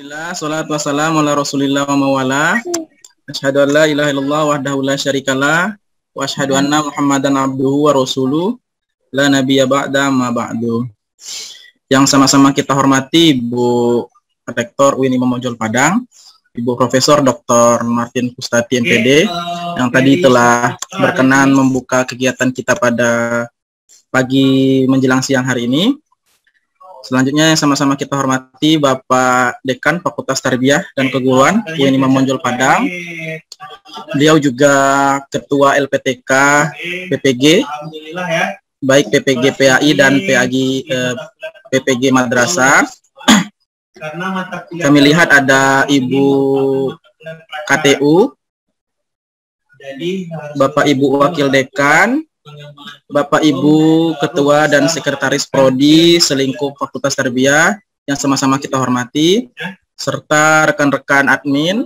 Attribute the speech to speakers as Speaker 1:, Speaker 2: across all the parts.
Speaker 1: Alhamdulillah, salatu wassalamu ala rasulillah wa mawala. Asyhadu an la ilaha illallah wahdahu la syarikalah wa asyhadu anna muhammadan abduhu wa rasuluh la nabiyya ba'da ma ba'du. Yang sama-sama kita hormati Ibu Rektor UIN Imam Bonjol Padang, Ibu Profesor Dr. Martin Kustati MPD, yang tadi telah berkenan membuka kegiatan kita pada pagi menjelang siang hari ini. Selanjutnya yang sama-sama kita hormati Bapak Dekan Fakultas Tarbiyah dan Keguruan UIN Imam Bonjol Padang. Beliau juga Ketua LPTK PPG, baik PPG PAI dan PPG Madrasah. Kami lihat ada Ibu KTU, Bapak Ibu Wakil Dekan, Bapak Ibu Ketua dan Sekretaris Prodi Selingkup Fakultas Tarbiyah yang sama-sama kita hormati, serta rekan-rekan admin.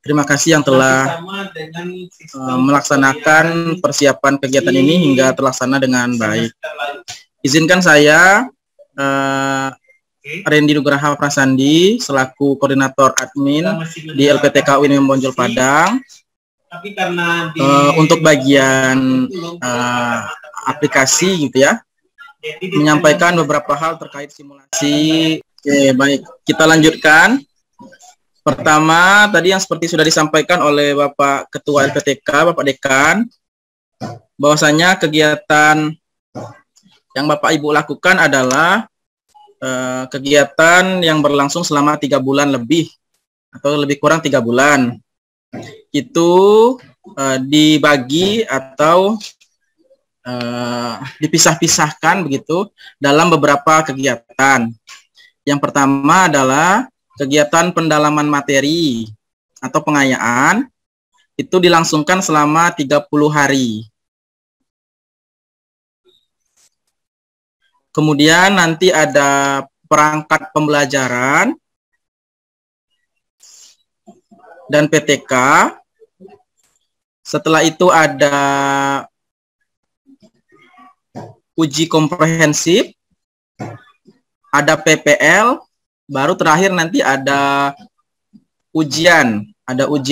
Speaker 1: Terima kasih yang telah melaksanakan persiapan kegiatan ini hingga terlaksana dengan baik. Izinkan saya Randy Nugraha Prasandi selaku koordinator admin di LPTK UIN Imam Bonjol Padang untuk bagian aplikasi gitu ya, menyampaikan beberapa hal terkait simulasi. Oke, baik, kita lanjutkan. Pertama, tadi yang seperti sudah disampaikan oleh Bapak Ketua LPTK, Bapak Dekan, bahwasanya kegiatan yang Bapak Ibu lakukan adalah kegiatan yang berlangsung selama 3 bulan lebih atau lebih kurang 3 bulan. Itu dibagi atau dipisah-pisahkan begitu dalam beberapa kegiatan. Yang pertama adalah kegiatan pendalaman materi atau pengayaan, itu dilangsungkan selama 30 hari. Kemudian nanti ada perangkat pembelajaran dan PTK. Setelah itu ada uji komprehensif, ada PPL, baru terakhir nanti ada ujian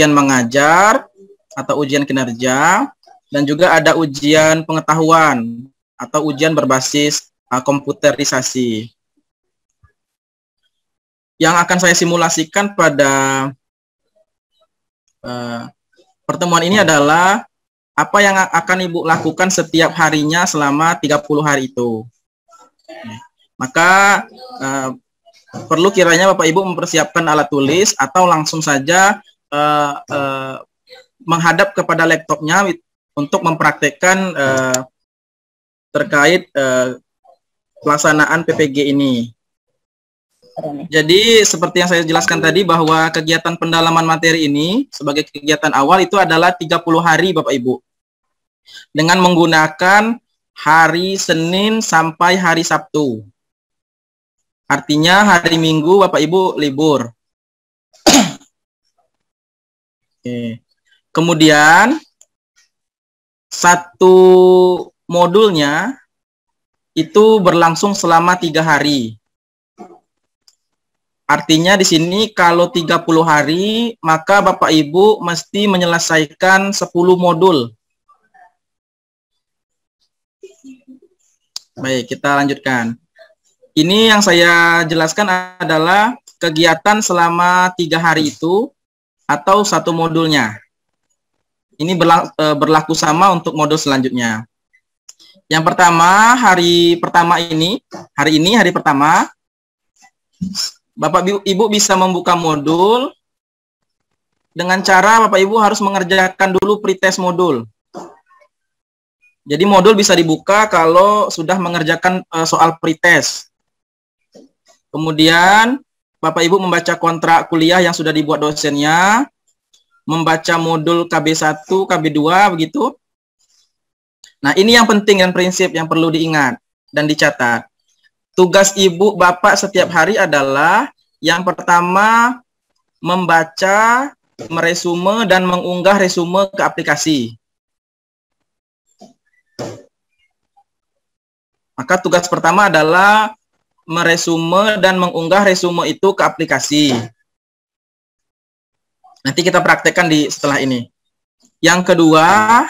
Speaker 1: mengajar atau ujian kinerja, dan juga ada ujian pengetahuan atau ujian berbasis komputerisasi. Yang akan saya simulasikan pada pertemuan ini adalah apa yang akan Ibu lakukan setiap harinya selama 30 hari itu. Maka perlu kiranya Bapak Ibu mempersiapkan alat tulis atau langsung saja menghadap kepada laptopnya untuk mempraktekkan terkait pelaksanaan PPG ini. Jadi seperti yang saya jelaskan tadi bahwa kegiatan pendalaman materi ini sebagai kegiatan awal itu adalah 30 hari Bapak Ibu. Dengan menggunakan hari Senin sampai hari Sabtu. Artinya hari Minggu Bapak Ibu libur. Oke. Kemudian satu modulnya itu berlangsung selama 3 hari. Artinya di sini kalau 30 hari, maka Bapak Ibu mesti menyelesaikan 10 modul. Baik, kita lanjutkan. Ini yang saya jelaskan adalah kegiatan selama 3 hari itu atau 1 modulnya. Ini berlaku sama untuk modul selanjutnya. Yang pertama, hari pertama, Bapak Ibu bisa membuka modul dengan cara Bapak Ibu harus mengerjakan dulu pretest modul. Jadi modul bisa dibuka kalau sudah mengerjakan soal pretest. Kemudian Bapak Ibu membaca kontrak kuliah yang sudah dibuat dosennya, membaca modul KB1, KB2 begitu. Nah, ini yang penting dan prinsip yang perlu diingat dan dicatat. Tugas Ibu Bapak setiap hari adalah yang pertama membaca, meresume dan mengunggah resume ke aplikasi. Maka tugas pertama adalah meresume dan mengunggah resume itu ke aplikasi. Nanti kita praktekkan di setelah ini. Yang kedua,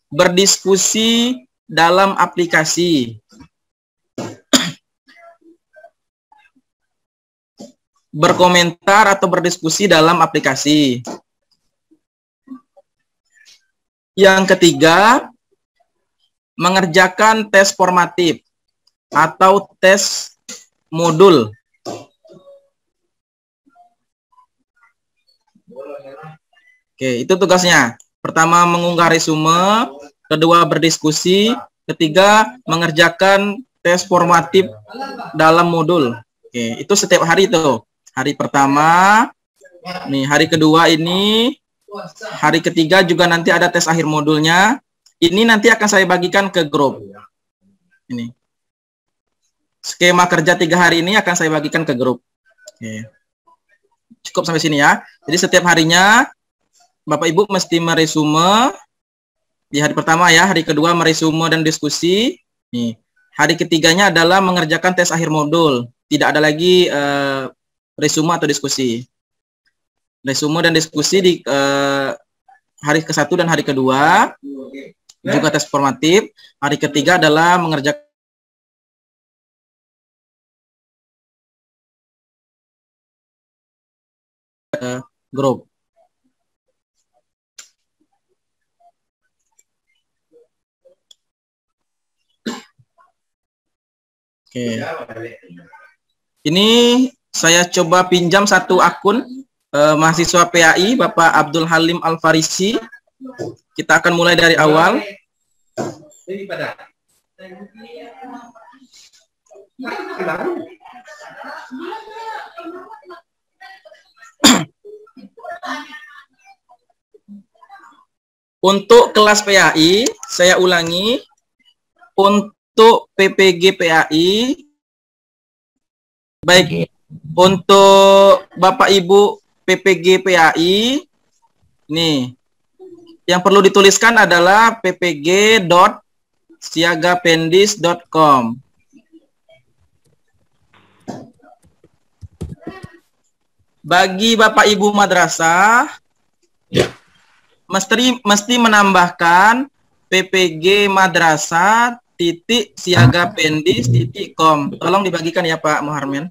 Speaker 1: berdiskusi dalam aplikasi. Berkomentar atau berdiskusi dalam aplikasi. Yang ketiga, mengerjakan tes formatif atau tes modul. Oke, itu tugasnya. Pertama, mengunggah resume. Kedua, berdiskusi. Ketiga, mengerjakan tes formatif dalam modul. Oke, itu setiap hari itu. Hari pertama, nih hari kedua ini, hari ketiga juga nanti ada tes akhir modulnya. Ini nanti akan saya bagikan ke grup. Ini. Skema kerja 3 hari ini akan saya bagikan ke grup. Oke. Cukup sampai sini ya. Jadi setiap harinya Bapak Ibu mesti meresume. Di hari pertama ya, hari kedua meresume dan diskusi. Nih, hari ketiganya adalah mengerjakan tes akhir modul. Tidak ada lagi resume atau diskusi. Resume dan diskusi di hari ke-1 dan hari kedua. Juga tes formatif. Hari ketiga adalah mengerjakan grup. Oke. Ini saya coba pinjam satu akun mahasiswa PAI, Bapak Abdul Halim Al-Farisi. Kita akan mulai dari awal. Untuk kelas PAI, saya ulangi. Untuk PPG PAI, baik untuk Bapak Ibu PPG PAI, nih, yang perlu dituliskan adalah ppg.siagapendis.com. Bagi Bapak Ibu madrasah, mesti menambahkan ppg madrasah.siagapendis.com. Tolong dibagikan ya Pak Muharmin.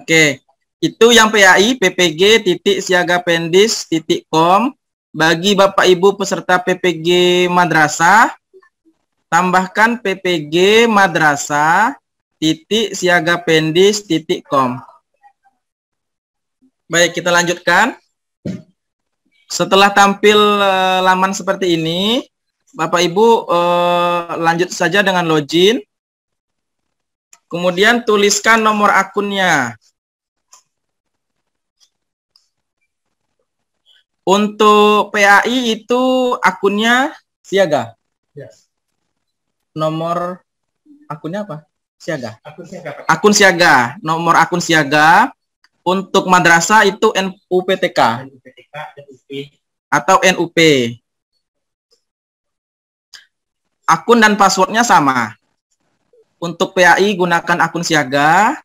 Speaker 1: Oke, itu yang PAI ppg.siagapendis.com. Bagi Bapak Ibu peserta PPG madrasah, tambahkan ppg madrasah.siagapendis.com. Baik, kita lanjutkan. Setelah tampil laman seperti ini, Bapak Ibu lanjut saja dengan login. Kemudian tuliskan nomor akunnya. Untuk PAI itu akunnya siaga. Yes. Nomor akunnya apa? Siaga. Akun siaga. Nomor akun siaga. Untuk madrasah itu NUPTK atau NUP. Akun dan passwordnya sama. Untuk PAI gunakan akun siaga.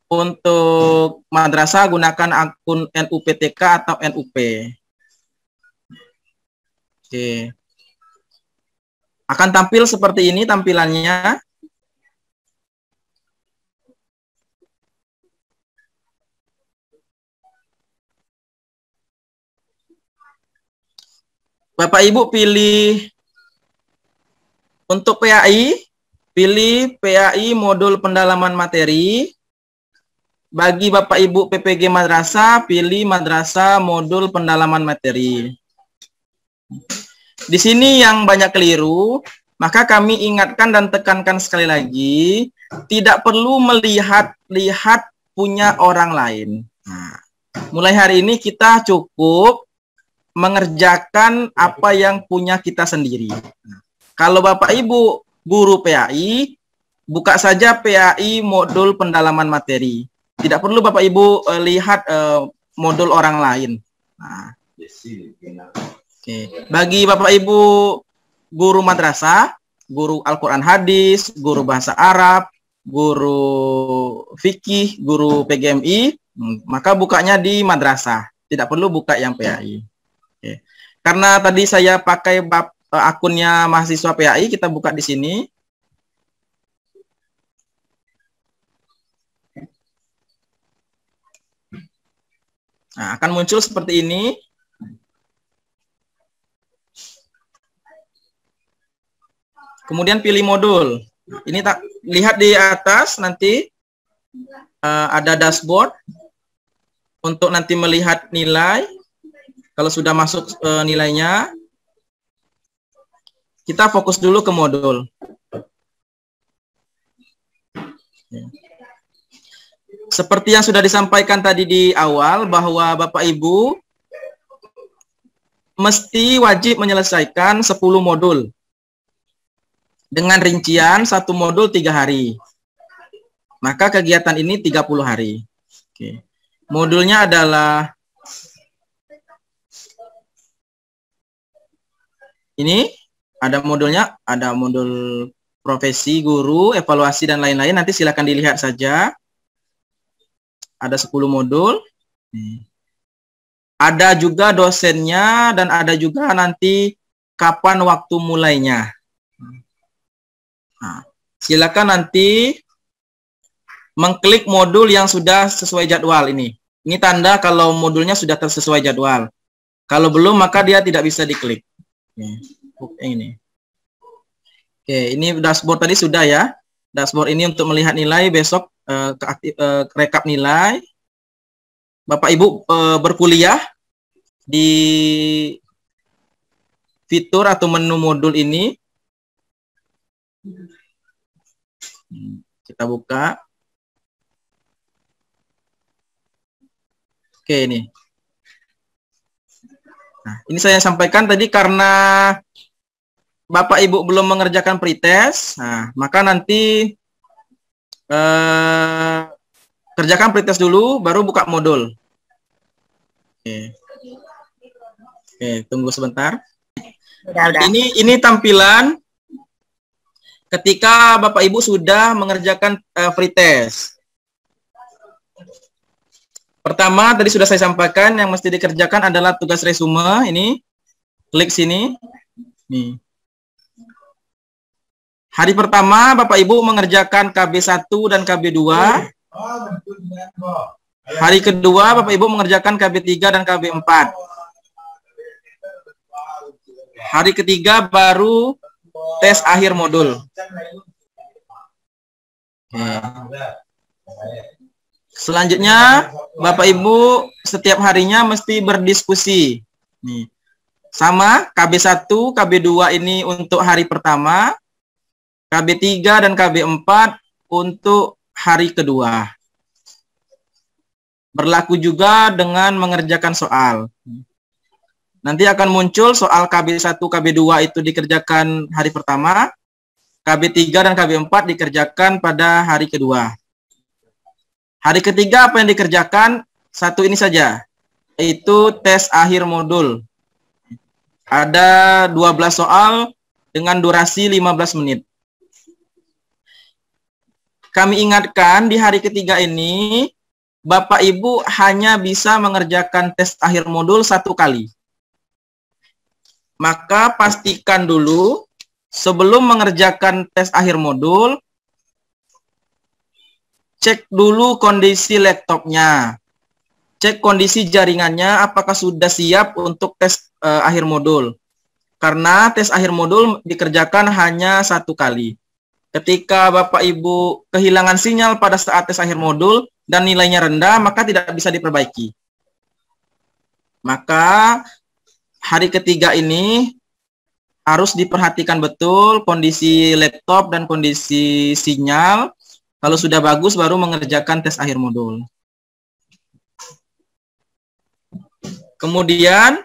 Speaker 1: Untuk madrasah gunakan akun NUPTK atau NUP. Oke. Akan tampil seperti ini tampilannya. Bapak Ibu pilih untuk PAI, pilih PAI modul pendalaman materi. Bagi Bapak Ibu PPG madrasah, pilih madrasah modul pendalaman materi. Di sini yang banyak keliru, maka kami ingatkan dan tekankan sekali lagi, tidak perlu melihat punya orang lain. Nah, mulai hari ini kita cukup mengerjakan apa yang punya kita sendiri. Kalau Bapak Ibu guru PAI, buka saja PAI modul pendalaman materi. Tidak perlu Bapak Ibu lihat modul orang lain. Nah, oke. Bagi Bapak Ibu guru madrasah, guru Al-Quran hadis, guru bahasa Arab, guru fikih, guru PGMI, maka bukanya di madrasah. Tidak perlu buka yang PAI. Oke. Karena tadi saya pakai akunnya mahasiswa PAI, kita buka di sini. Nah, akan muncul seperti ini. Kemudian pilih modul. Ini tak lihat di atas nanti ada dashboard untuk nanti melihat nilai. Kalau sudah masuk nilainya, kita fokus dulu ke modul. Seperti yang sudah disampaikan tadi di awal, bahwa Bapak Ibu mesti wajib menyelesaikan 10 modul. Dengan rincian 1 modul 3 hari. Maka kegiatan ini 30 hari. Oke. Modulnya adalah ini, ada modulnya, ada modul profesi, guru, evaluasi, dan lain-lain. Nanti silakan dilihat saja. Ada 10 modul. Ada juga dosennya dan ada juga nanti kapan waktu mulainya. Nah, silakan nanti mengklik modul yang sudah sesuai jadwal ini. Ini tanda kalau modulnya sudah sesuai jadwal. Kalau belum, maka dia tidak bisa diklik. Ini. Oke, ini dashboard tadi sudah ya. Dashboard ini untuk melihat nilai besok. Rekap nilai. Bapak Ibu berkuliah di fitur atau menu modul ini. Kita buka. Oke, ini. Nah, ini saya sampaikan tadi karena Bapak Ibu belum mengerjakan pretest, nah, maka nanti kerjakan pretest dulu, baru buka modul. Oke. Oke, tunggu sebentar. Udah. Ini tampilan ketika Bapak Ibu sudah mengerjakan pretest. Pertama, tadi sudah saya sampaikan, yang mesti dikerjakan adalah tugas resume. Ini, klik sini. Nih. Hari pertama, Bapak Ibu mengerjakan KB1 dan KB2. Hari kedua, Bapak Ibu mengerjakan KB3 dan KB4. Hari ketiga baru tes akhir modul. Selanjutnya, Bapak Ibu setiap harinya mesti berdiskusi. Nih. Sama, KB1, KB2 ini untuk hari pertama. KB3 dan KB4 untuk hari kedua. Berlaku juga dengan mengerjakan soal. Nanti akan muncul soal KB1, KB2 itu dikerjakan hari pertama, KB3 dan KB4 dikerjakan pada hari kedua. Hari ketiga apa yang dikerjakan? Satu ini saja, yaitu tes akhir modul. Ada 12 soal dengan durasi 15 menit. Kami ingatkan di hari ketiga ini, Bapak Ibu hanya bisa mengerjakan tes akhir modul 1 kali. Maka pastikan dulu, sebelum mengerjakan tes akhir modul, cek dulu kondisi laptopnya. Cek kondisi jaringannya, apakah sudah siap untuk tes akhir modul. Karena tes akhir modul dikerjakan hanya 1 kali. Ketika Bapak Ibu kehilangan sinyal pada saat tes akhir modul dan nilainya rendah, maka tidak bisa diperbaiki. Maka hari ketiga ini harus diperhatikan betul kondisi laptop dan kondisi sinyal. Kalau sudah bagus, baru mengerjakan tes akhir modul. Kemudian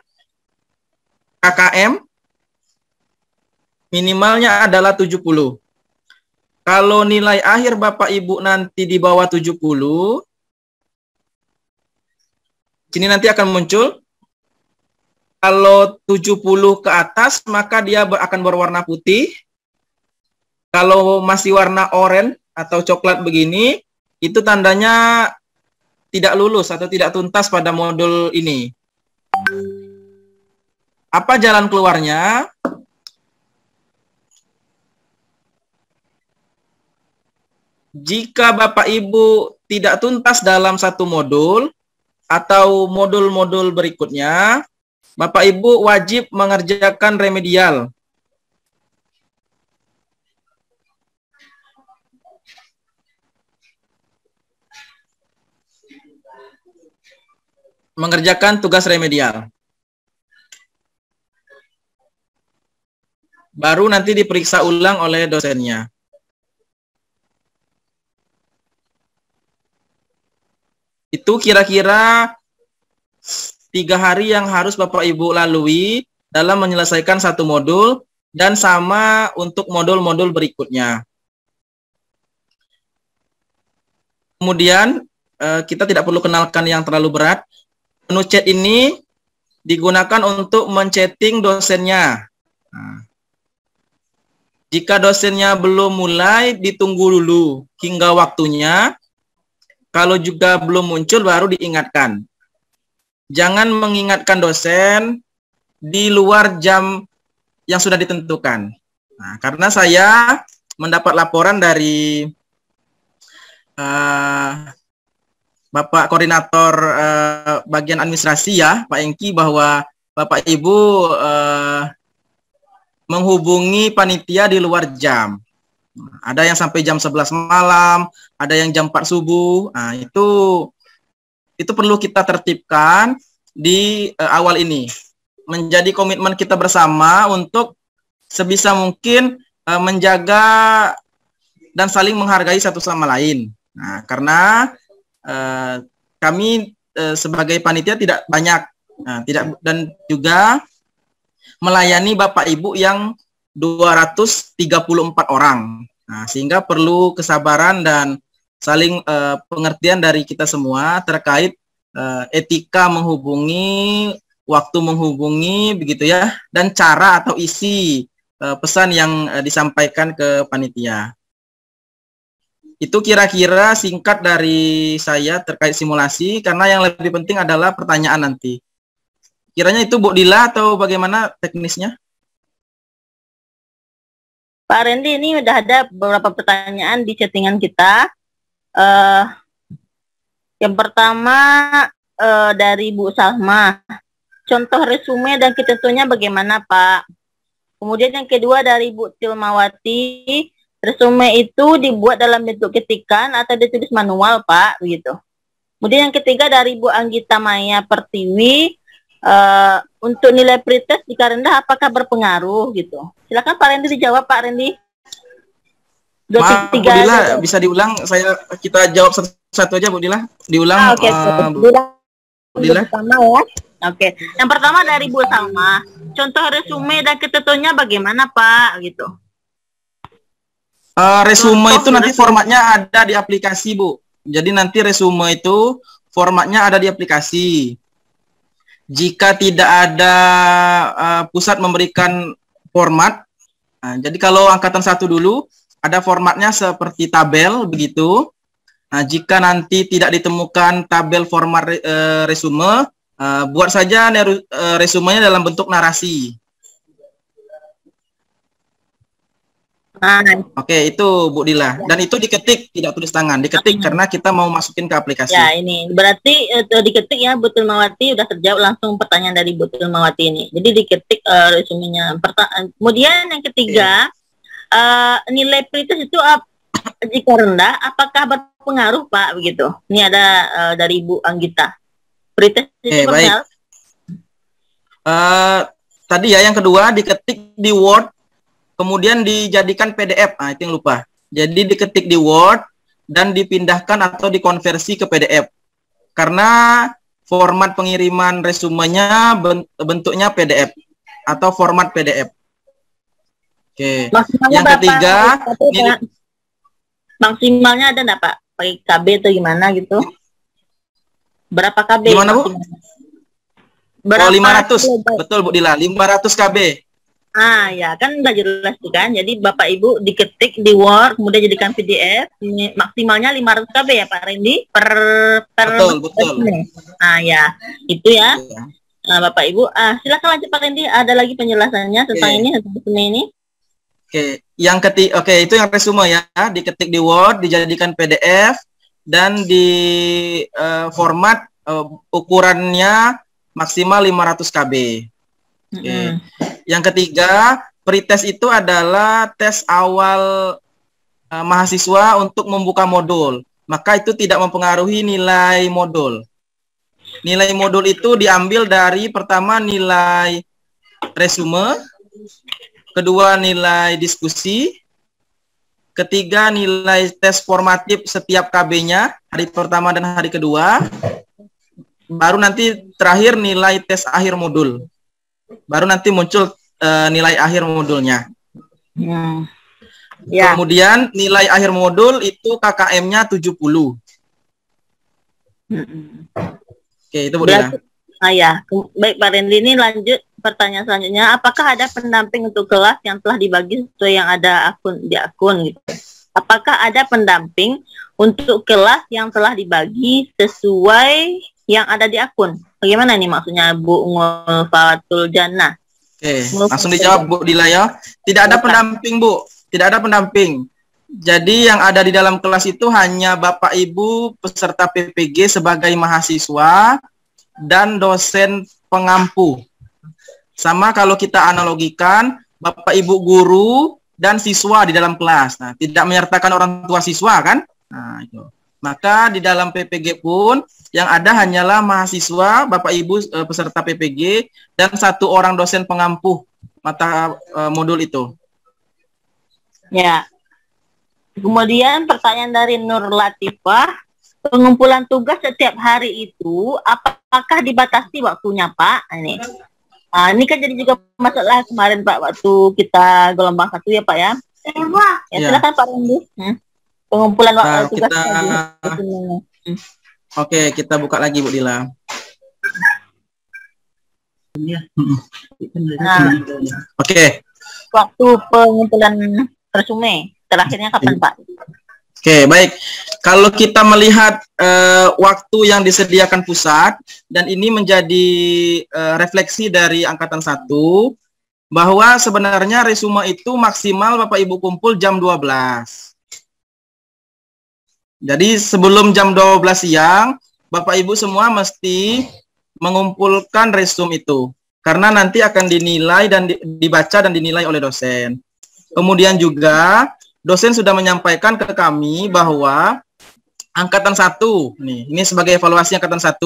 Speaker 1: KKM minimalnya adalah 70. Kalau nilai akhir Bapak Ibu nanti di bawah 70, sini nanti akan muncul. Kalau 70 ke atas, maka dia akan berwarna putih. Kalau masih warna oranye, atau coklat begini, itu tandanya tidak lulus atau tidak tuntas pada modul ini. Apa jalan keluarnya? Jika Bapak Ibu tidak tuntas dalam satu modul atau modul-modul berikutnya, Bapak Ibu wajib mengerjakan remedial. Mengerjakan tugas remedial. Baru nanti diperiksa ulang oleh dosennya. Itu kira-kira 3 hari yang harus Bapak Ibu lalui dalam menyelesaikan satu modul, dan sama untuk modul-modul berikutnya. Kemudian kita tidak perlu kenalkan yang terlalu berat. Menu chat ini digunakan untuk men-chatting dosennya. Nah, jika dosennya belum mulai, ditunggu dulu hingga waktunya. Kalau juga belum muncul, baru diingatkan. Jangan mengingatkan dosen di luar jam yang sudah ditentukan. Nah, karena saya mendapat laporan dari Bapak Koordinator bagian administrasi ya, Pak Engki, bahwa Bapak Ibu menghubungi panitia di luar jam. Ada yang sampai jam 11 malam, ada yang jam 4 subuh. Nah, itu perlu kita tertibkan di awal ini. Menjadi komitmen kita bersama untuk sebisa mungkin menjaga dan saling menghargai satu sama lain. Nah, karena kami sebagai panitia tidak banyak, dan juga melayani Bapak Ibu yang 234 orang. Nah, sehingga perlu kesabaran dan saling pengertian dari kita semua terkait etika menghubungi, waktu menghubungi, begitu ya, dan cara atau isi pesan yang disampaikan ke panitia. Itu kira-kira singkat dari saya terkait simulasi, karena yang lebih penting adalah pertanyaan nanti. Kiranya itu Bu Dila atau bagaimana teknisnya?
Speaker 2: Pak Randy, ini udah ada beberapa pertanyaan di chattingan kita. Yang pertama dari Bu Salma. Contoh resume dan ketentuannya bagaimana, Pak? Kemudian yang kedua dari Bu Tilmawati. Resume itu dibuat dalam bentuk ketikan atau ditulis manual, Pak? Begitu. Kemudian yang ketiga dari Bu Anggita Maya Pertiwi. Untuk nilai pretest jika rendah apakah berpengaruh gitu? Silakan Pak Randy dijawab, Pak Randy.
Speaker 1: Maaf, Bu Dila, bisa diulang? Kita jawab satu-satu aja, Bu Dila. Diulang.
Speaker 2: Oke.
Speaker 1: Bu Dila.
Speaker 2: Pertama ya. Oke. Yang pertama dari Bu Salma. Contoh resume dan ketentuannya bagaimana, Pak? Gitu.
Speaker 1: Resume itu nanti formatnya ada di aplikasi, Bu. Jadi nanti resume itu formatnya ada di aplikasi. Jika tidak ada pusat memberikan format, jadi kalau angkatan 1 dulu, ada formatnya seperti tabel, begitu. Nah, jika nanti tidak ditemukan tabel format resume, buat saja resumenya dalam bentuk narasi. Oke, itu Bu Dila. Dan itu diketik, tidak tulis tangan. Diketik karena kita mau masukin ke aplikasi.
Speaker 2: Ya, ini berarti diketik ya, Bu Tilmawati. Udah terjawab langsung pertanyaan dari Bu Tilmawati ini. Jadi diketik resumenya. Kemudian yang ketiga, nilai pretest itu jika rendah, apakah berpengaruh, Pak? Begitu. Ini ada dari Bu Anggita. Pretest itu
Speaker 1: baik. Tadi ya, yang kedua diketik di Word, kemudian dijadikan PDF. Nah, itu yang lupa. Jadi diketik di Word dan dipindahkan atau dikonversi ke PDF. Karena format pengiriman resumenya bentuknya PDF atau format PDF. Oke. Yang ketiga,
Speaker 2: maksimalnya ada enggak, Pak? Pakai KB atau gimana gitu? Berapa KB?
Speaker 1: Gimana, Bu? Berapa? 500. Betul, Bu Dila. 500 KB.
Speaker 2: Ya kan udah jelas tuh kan. Jadi Bapak Ibu diketik di Word, kemudian jadikan PDF. Ini maksimalnya 500 KB ya Pak Randy per
Speaker 1: Betul.
Speaker 2: Ya itu ya.
Speaker 1: Ya.
Speaker 2: Bapak Ibu, silakan lanjut Pak Randy. Ada lagi penjelasannya tentang ini.
Speaker 1: Oke, itu yang resume ya, diketik di Word, dijadikan PDF dan di format ukurannya maksimal 500 KB. Yang ketiga, pretest itu adalah tes awal mahasiswa untuk membuka modul. Maka itu tidak mempengaruhi nilai modul. Nilai modul itu diambil dari pertama nilai resume, kedua nilai diskusi, ketiga nilai tes formatif setiap KB-nya, hari pertama dan hari kedua, baru nanti terakhir nilai tes akhir modul. Baru nanti muncul nilai akhir modulnya. Kemudian nilai akhir modul itu KKM-nya 70. Oke, itu Bu Dila.
Speaker 2: Baik Pak Randy, ini lanjut pertanyaan selanjutnya. Apakah ada pendamping untuk kelas yang telah dibagi sesuai yang ada di akun gitu? Apakah ada pendamping untuk kelas yang telah dibagi sesuai yang ada di akun? Bagaimana ini maksudnya Bu Ngulfatul Jannah?
Speaker 1: Oke, langsung dijawab Bu Dila ya. Tidak ada pendamping Bu, tidak ada pendamping. Jadi yang ada di dalam kelas itu hanya Bapak Ibu peserta PPG sebagai mahasiswa dan dosen pengampu. Sama kalau kita analogikan Bapak Ibu guru dan siswa di dalam kelas. Nah, tidak menyertakan orang tua siswa kan? Nah, itu. Maka di dalam PPG pun yang ada hanyalah mahasiswa, Bapak Ibu peserta PPG dan satu orang dosen pengampu mata modul itu.
Speaker 2: Ya. Kemudian pertanyaan dari Nur Latifah, pengumpulan tugas setiap hari itu apakah dibatasi waktunya Pak? Ini kan jadi juga masalah kemarin Pak waktu kita gelombang 1 ya Pak ya. Silakan Pak Randy. Pengumpulan tugas
Speaker 1: Oke, kita buka lagi Bu Dila. Oke.
Speaker 2: Waktu pengumpulan resume terakhirnya kapan Pak?
Speaker 1: Oke, baik. Kalau kita melihat waktu yang disediakan pusat, dan ini menjadi refleksi dari Angkatan 1, bahwa sebenarnya resume itu maksimal Bapak Ibu kumpul jam 12. Jadi sebelum jam 12 siang, Bapak Ibu semua mesti mengumpulkan resume itu. Karena nanti akan dinilai dan dibaca dan dinilai oleh dosen. Kemudian juga dosen sudah menyampaikan ke kami bahwa Angkatan 1, ini sebagai evaluasi Angkatan 1,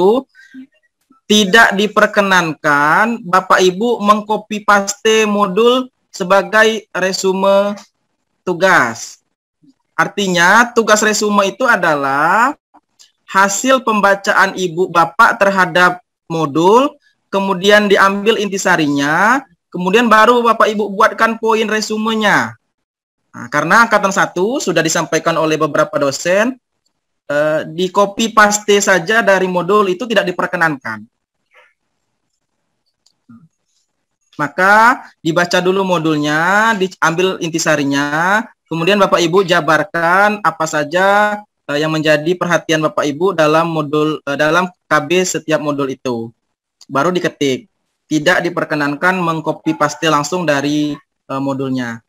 Speaker 1: tidak diperkenankan Bapak Ibu mengcopy paste modul sebagai resume tugas. Artinya tugas resume itu adalah hasil pembacaan Ibu Bapak terhadap modul, kemudian diambil intisarinya, kemudian baru Bapak Ibu buatkan poin resumenya. Nah, karena Angkatan 1 sudah disampaikan oleh beberapa dosen, di copy paste saja dari modul itu tidak diperkenankan. Maka dibaca dulu modulnya, diambil intisarinya, kemudian Bapak Ibu jabarkan apa saja yang menjadi perhatian Bapak Ibu dalam modul dalam KB setiap modul itu. Baru diketik. Tidak diperkenankan mengcopy paste langsung dari modulnya.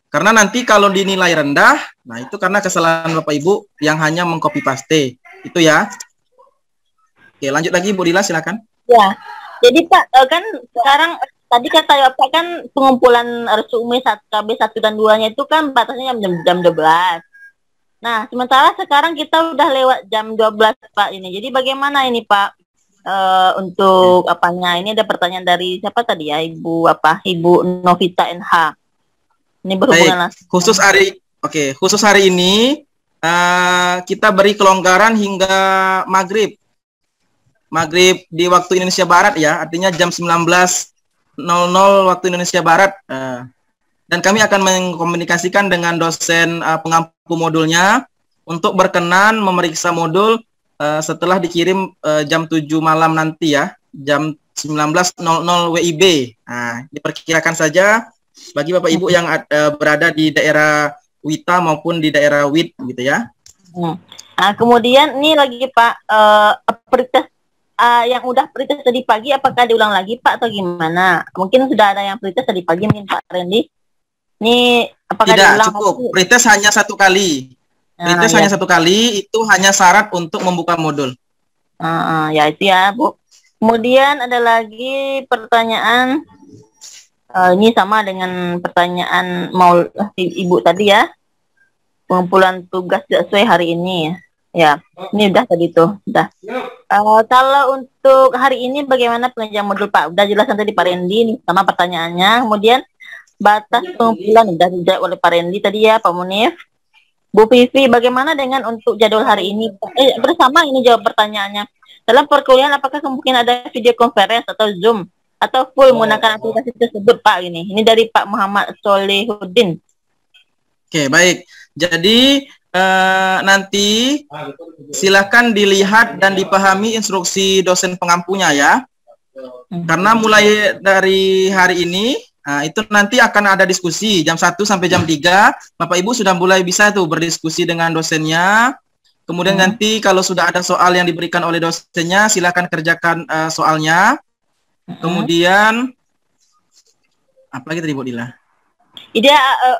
Speaker 1: Karena nanti kalau dinilai rendah, nah itu karena kesalahan Bapak Ibu yang hanya mengcopy paste. Itu ya. Oke, lanjut lagi Bu Dila, silakan.
Speaker 2: Ya. Jadi Pak, kan sekarang tadi kata Bapak kan pengumpulan resume KB 1 dan 2-nya itu kan batasnya jam 12. Nah, sementara sekarang kita udah lewat jam 12 Pak ini. Jadi bagaimana ini Pak untuk apanya? Ini ada pertanyaan dari siapa tadi ya? Ibu Novita NH. Ini berhubungan langsung.
Speaker 1: Khusus hari ini kita beri kelonggaran hingga maghrib. Maghrib di waktu Indonesia Barat ya, artinya jam 19.00 waktu Indonesia Barat. Dan kami akan mengkomunikasikan dengan dosen pengampu modulnya untuk berkenan memeriksa modul setelah dikirim jam 7 malam nanti ya, jam 19.00 WIB. Nah, diperkirakan saja bagi Bapak Ibu yang berada di daerah Wita maupun di daerah Wit gitu ya.
Speaker 2: Nah, kemudian ini lagi Pak, pretest yang udah pretest tadi pagi apakah diulang lagi Pak atau gimana? Mungkin sudah ada yang pretest tadi pagi mungkin Pak Randy. Ini apakah
Speaker 1: Tidak,
Speaker 2: diulang
Speaker 1: cukup.
Speaker 2: lagi?
Speaker 1: Pretest hanya satu kali. Pretest hanya satu kali, itu hanya syarat untuk membuka modul.
Speaker 2: Ya itu ya Bu. Kemudian ada lagi pertanyaan, ini sama dengan pertanyaan mau Ibu tadi ya. Pengumpulan tugas tidak sesuai hari ini ya. Ini udah tadi tuh, udah. Kalau untuk hari ini bagaimana pengajian modul Pak? Udah jelasan tadi Pak Randy nih sama pertanyaannya. Kemudian batas pengumpulan udah dijawab oleh Pak Randy tadi ya, Pak Munif. Bu Vivi, bagaimana dengan untuk jadwal hari ini? Bersama ini jawab pertanyaannya. Dalam perkuliahan apakah kemungkinan ada video conference atau Zoom atau full menggunakan aplikasi tersebut Pak ini? Ini dari Pak Muhammad Solihuddin.
Speaker 1: Oke, baik. Jadi nanti silakan dilihat dan dipahami instruksi dosen pengampunya ya. Karena mulai dari hari ini itu nanti akan ada diskusi jam 1 sampai jam 3. Bapak Ibu sudah mulai bisa tuh berdiskusi dengan dosennya. Kemudian nanti kalau sudah ada soal yang diberikan oleh dosennya, silakan kerjakan soalnya. Kemudian apa lagi tadi Bu Dila?
Speaker 2: Ide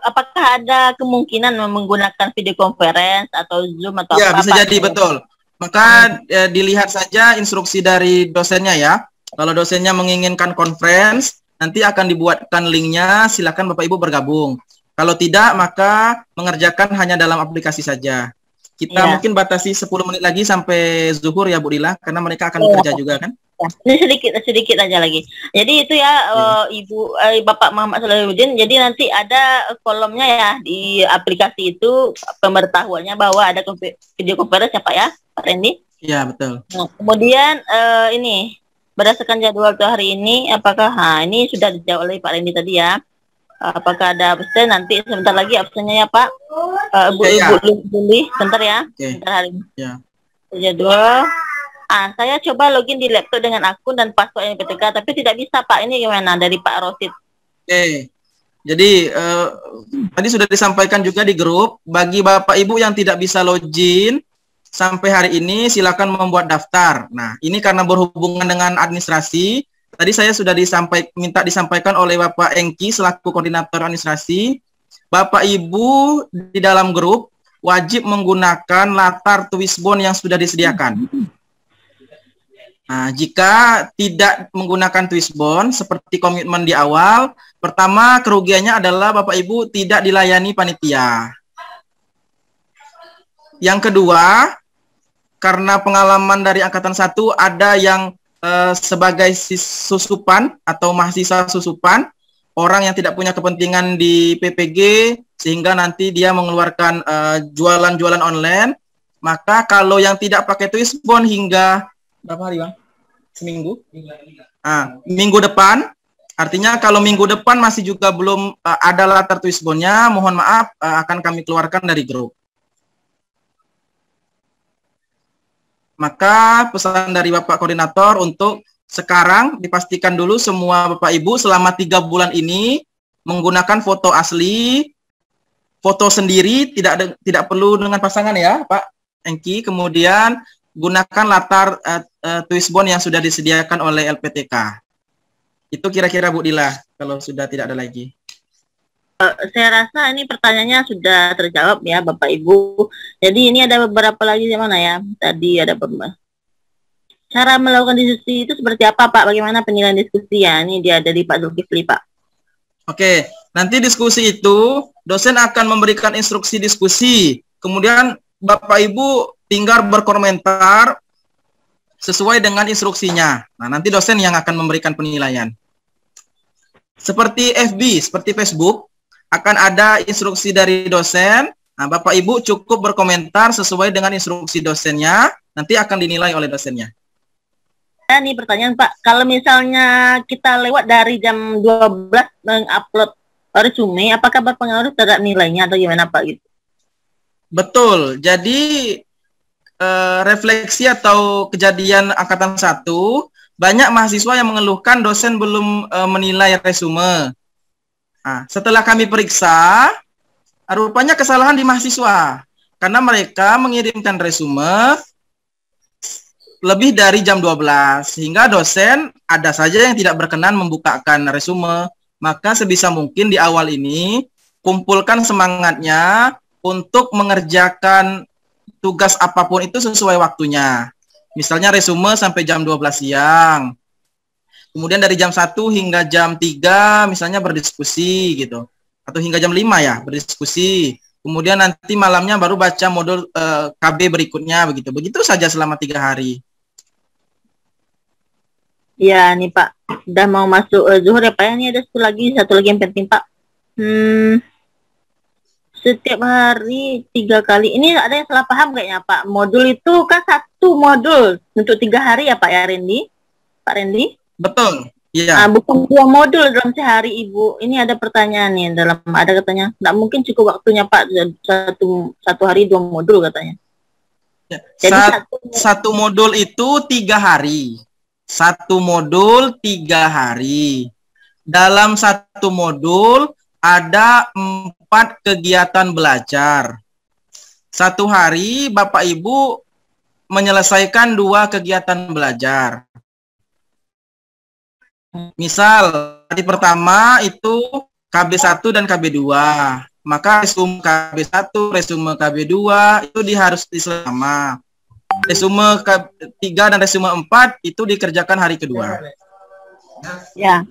Speaker 2: apakah ada kemungkinan menggunakan video conference atau Zoom atau
Speaker 1: ya,
Speaker 2: apa?
Speaker 1: Bisa jadi, betul. Maka dilihat saja instruksi dari dosennya ya. Kalau dosennya menginginkan conference, nanti akan dibuatkan linknya, silakan Bapak Ibu bergabung. Kalau tidak, maka mengerjakan hanya dalam aplikasi saja. Kita mungkin batasi 10 menit lagi sampai zuhur ya Bu Dila, karena mereka akan bekerja juga kan.
Speaker 2: Ini sedikit aja lagi. Jadi itu ya Ibu Bapak Muhammad Salahuddin. Jadi nanti ada kolomnya ya di aplikasi itu pemberitahuannya bahwa ada video conference ya Pak ya, Pak Randy?
Speaker 1: Iya betul.
Speaker 2: Nah, kemudian ini berdasarkan jadwal hari ini, apakah ini sudah dijawab oleh Pak Randy tadi ya? Apakah ada absen nanti sebentar lagi absennya ya Pak? Ibu Luli, sebentar ya. Sebentar hari ini. Ya. Jadwal. Saya coba login di laptop dengan akun dan password LPTK, tapi tidak bisa Pak. Ini gimana dari Pak Rosid?
Speaker 1: Jadi tadi sudah disampaikan juga di grup, bagi Bapak Ibu yang tidak bisa login sampai hari ini, silakan membuat daftar. Nah, ini karena berhubungan dengan administrasi, tadi saya sudah minta disampaikan oleh Bapak Engki selaku koordinator administrasi, Bapak Ibu di dalam grup wajib menggunakan latar Twistbone yang sudah disediakan. Nah, jika tidak menggunakan Twistbone seperti komitmen di awal, pertama kerugiannya adalah Bapak Ibu tidak dilayani panitia. Yang kedua, karena pengalaman dari angkatan 1 ada yang sebagai susupan atau mahasiswa susupan, orang yang tidak punya kepentingan di PPG sehingga nanti dia mengeluarkan jualan-jualan online, maka kalau yang tidak pakai Twistbone hingga berapa hari Bang? Seminggu? Minggu depan, artinya kalau minggu depan masih juga belum ada latar Twistbone-nya, mohon maaf akan kami keluarkan dari grup. Maka pesan dari Bapak Koordinator untuk sekarang dipastikan dulu semua Bapak Ibu selama 3 bulan ini menggunakan foto asli, foto sendiri, tidak perlu dengan pasangan ya Pak Engki, kemudian gunakan latar Twistbone yang sudah disediakan oleh LPTK. Itu kira-kira Bu Dila, kalau sudah tidak ada lagi.
Speaker 2: Saya rasa ini pertanyaannya sudah terjawab ya Bapak Ibu. Jadi ini ada beberapa lagi di mana ya? Tadi ada cara melakukan diskusi itu seperti apa Pak? Bagaimana penilaian diskusi ya? Ini dia dari Pak Zulkifli Pak.
Speaker 1: Oke, nanti diskusi itu dosen akan memberikan instruksi diskusi. Kemudian Bapak Ibu tinggal berkomentar sesuai dengan instruksinya. Nah, nanti dosen yang akan memberikan penilaian. Seperti FB, seperti Facebook, akan ada instruksi dari dosen. Nah, Bapak Ibu cukup berkomentar sesuai dengan instruksi dosennya, nanti akan dinilai oleh dosennya.
Speaker 2: Nah, ini pertanyaan Pak, kalau misalnya kita lewat dari jam 12 mengupload resume, apakah berpengaruh terhadap nilainya atau gimana Pak gitu?
Speaker 1: Betul, jadi refleksi atau kejadian angkatan 1, banyak mahasiswa yang mengeluhkan dosen belum menilai resume. Nah, setelah kami periksa, rupanya kesalahan di mahasiswa. Karena mereka mengirimkan resume lebih dari jam 12. Sehingga dosen ada saja yang tidak berkenan membukakan resume. Maka sebisa mungkin di awal ini, kumpulkan semangatnya untuk mengerjakan tugas apapun itu sesuai waktunya. Misalnya resume sampai jam 12 siang. Kemudian dari jam 1 hingga jam 3 misalnya berdiskusi gitu. Atau hingga jam 5 ya, berdiskusi. Kemudian nanti malamnya baru baca modul KB berikutnya begitu. Begitu saja selama 3 hari.
Speaker 2: Ya nih Pak, udah mau masuk zuhur ya Pak. Ini ada satu lagi yang penting Pak. Setiap hari 3 kali. Ini ada yang salah paham kayaknya Pak. Modul itu kan 1 modul untuk 3 hari ya Pak ya Randy? Pak Randy?
Speaker 1: Betul. Iya.
Speaker 2: Bukan 2 modul dalam sehari Ibu. Ini ada pertanyaan nih ada katanya nggak mungkin cukup waktunya Pak satu hari 2 modul katanya.
Speaker 1: Ya. Jadi satu modul itu 3 hari. 1 modul 3 hari. Dalam 1 modul ada 4 kegiatan belajar. 1 hari Bapak Ibu menyelesaikan 2 kegiatan belajar. Misal, hari pertama itu KB1 dan KB2. Maka resume KB1, resume KB2 itu harus diselama. Resume KB3 dan resume 4 itu dikerjakan hari kedua.
Speaker 2: Ya.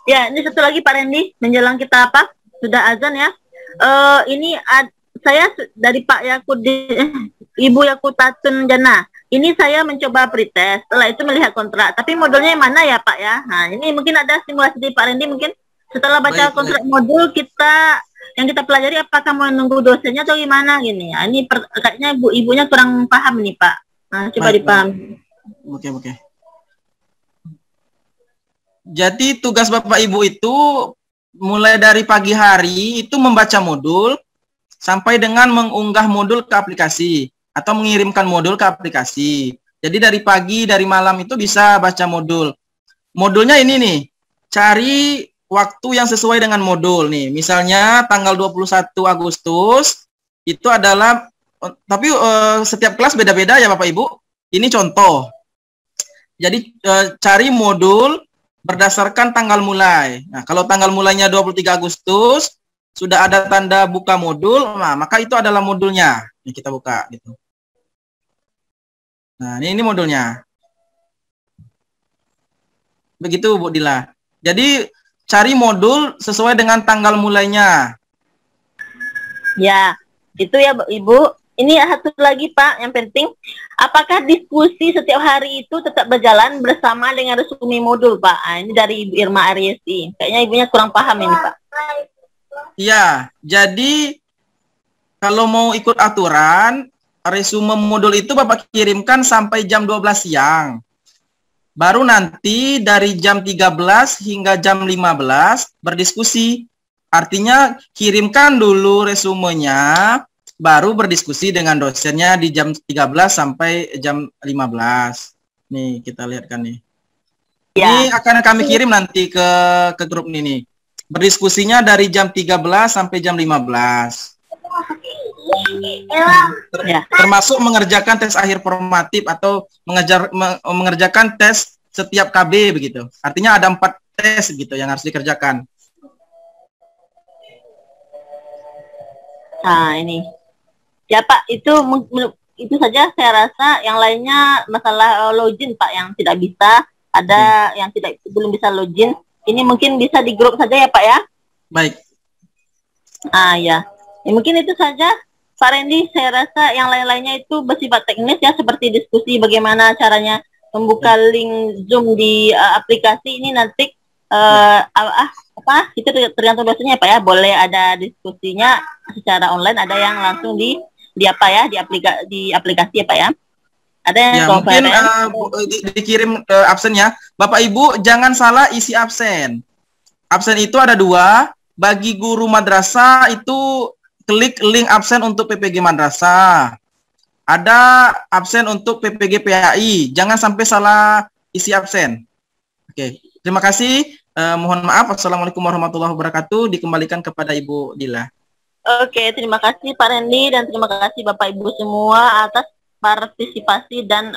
Speaker 2: Ya, ini satu lagi Pak Randy, menjelang kita apa? Sudah azan ya. Ini saya dari Pak Ibu Yakutatun Jana. Ini saya mencoba pretest, setelah itu melihat kontrak. Tapi modulnya yang mana ya Pak ya? Nah, ini mungkin ada simulasi dari Pak Randy mungkin setelah baca kontrak modul yang kita pelajari apakah mau menunggu dosennya atau gimana gini. Nah, ini kayaknya ibunya kurang paham nih Pak. Nah, coba dipahami.
Speaker 1: Oke. Jadi tugas Bapak Ibu itu mulai dari pagi hari itu membaca modul sampai dengan mengunggah modul ke aplikasi atau mengirimkan modul ke aplikasi. Jadi dari pagi, dari malam itu bisa baca modul. Modulnya ini nih, cari waktu yang sesuai dengan modul nih. Misalnya tanggal 21 Agustus itu adalah, tapi setiap kelas beda-beda ya Bapak Ibu. Ini contoh. Jadi cari modul berdasarkan tanggal mulai. Nah, kalau tanggal mulainya 23 Agustus, sudah ada tanda buka modul, nah, maka itu adalah modulnya. Ini kita buka gitu. Nah, ini modulnya. Begitu Bu Dila. Jadi cari modul sesuai dengan tanggal mulainya.
Speaker 2: Ya, itu ya Ibu. Ini satu lagi Pak, yang penting, apakah diskusi setiap hari itu tetap berjalan bersama dengan resume modul Pak? Ini dari Ibu Irma Ariesi. Kayaknya ibunya kurang paham ini Pak.
Speaker 1: Iya, jadi kalau mau ikut aturan, resume modul itu Bapak kirimkan sampai jam 12 siang. Baru nanti dari jam 13 hingga jam 15 berdiskusi. Artinya kirimkan dulu resumenya, baru berdiskusi dengan dosennya di jam 13 sampai jam 15. Nih, kita lihatkan nih. Ya. Ini akan kami kirim nanti ke grup ini nih. Berdiskusinya dari jam 13 sampai jam 15. Termasuk mengerjakan tes akhir formatif atau mengerjakan tes setiap KB begitu. Artinya ada 4 tes gitu yang harus dikerjakan.
Speaker 2: Nah, ini. Ya Pak, itu saja saya rasa. Yang lainnya masalah login Pak yang tidak bisa, ada yang belum bisa login. Ini mungkin bisa di grup saja ya Pak ya?
Speaker 1: Baik.
Speaker 2: Ya. Mungkin itu saja Pak Randy, saya rasa yang lain-lainnya itu bersifat teknis ya, seperti diskusi bagaimana caranya membuka link Zoom di aplikasi ini nanti itu tergantung dosennya Pak ya. Boleh ada diskusinya secara online, ada yang langsung di aplikasi ya Pak ya. Ada yang
Speaker 1: ya, mungkin dikirim absennya. Bapak Ibu jangan salah isi absen. Absen itu ada 2. Bagi guru madrasah itu klik link absen untuk PPG madrasah. Ada absen untuk PPG PAI. Jangan sampai salah isi absen. Oke, terima kasih. Mohon maaf. Assalamualaikum warahmatullahi wabarakatuh. Dikembalikan kepada Ibu Dila.
Speaker 2: Oke, terima kasih Pak Randy dan terima kasih Bapak Ibu semua atas partisipasi dan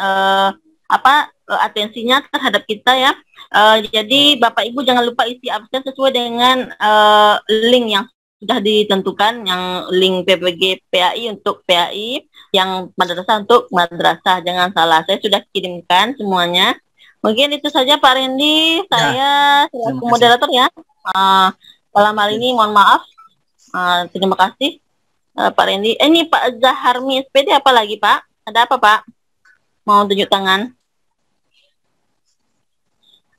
Speaker 2: atensinya terhadap kita ya. Jadi Bapak Ibu jangan lupa isi absen sesuai dengan link yang sudah ditentukan, yang link PPG PAI untuk PAI, yang madrasah untuk madrasah. Jangan salah, saya sudah kirimkan semuanya. Mungkin itu saja Pak Randy, saya selaku moderator ya. Dalam hal ini mohon maaf. Terima kasih Pak Randy. Ini Pak Zaharmi SPD apa lagi Pak? Ada apa Pak? Mau tunjuk tangan?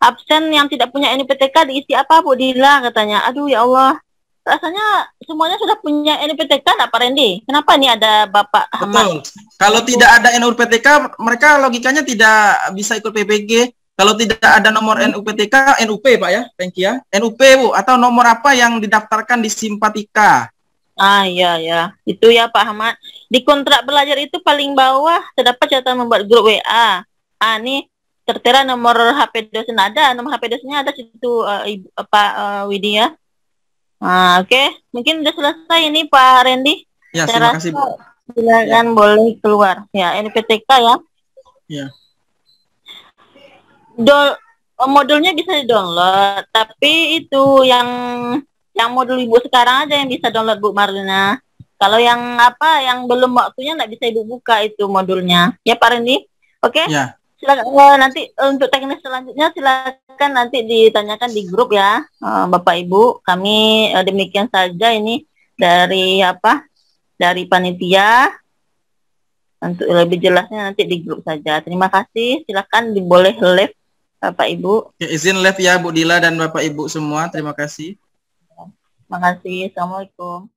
Speaker 2: Absen yang tidak punya NIPTK diisi apa Bu Dila katanya. Aduh ya Allah. Rasanya semuanya sudah punya NIPTK enggak Pak Randy? Kenapa nih ada Bapak Ahmad?
Speaker 1: Betul. Kalau tidak ada NUPTK, mereka logikanya tidak bisa ikut PPG. Kalau tidak ada nomor NUPTK, NUP Pak ya, thank you ya. NUP Bu, atau nomor apa yang didaftarkan di Simpatika?
Speaker 2: Iya, itu ya Pak Ahmad. Di kontrak belajar itu paling bawah terdapat catatan membuat grup WA. Nih tertera nomor HP dosen ada, nomor HP dosennya ada situ Pak Widya. Oke. Mungkin sudah selesai ini Pak Randy.
Speaker 1: Ya, terima kasih Bu.
Speaker 2: Silakan boleh keluar. Ya, NPTK ya.
Speaker 1: Ya.
Speaker 2: Modulnya bisa di-download, tapi itu yang modul Ibu sekarang aja yang bisa download Bu Marlina. Kalau yang yang belum waktunya nggak bisa Ibu buka itu modulnya. Ya Pak Randy. Oke?
Speaker 1: Ya.
Speaker 2: Silakan nanti untuk teknis selanjutnya silakan nanti ditanyakan di grup ya Bapak Ibu. Kami demikian saja ini dari dari panitia. Untuk lebih jelasnya nanti di grup saja. Terima kasih. Silakan boleh live Bapak Ibu.
Speaker 1: Ya, izin live ya Bu Dila dan Bapak Ibu semua. Terima kasih.
Speaker 2: Terima kasih. Assalamualaikum.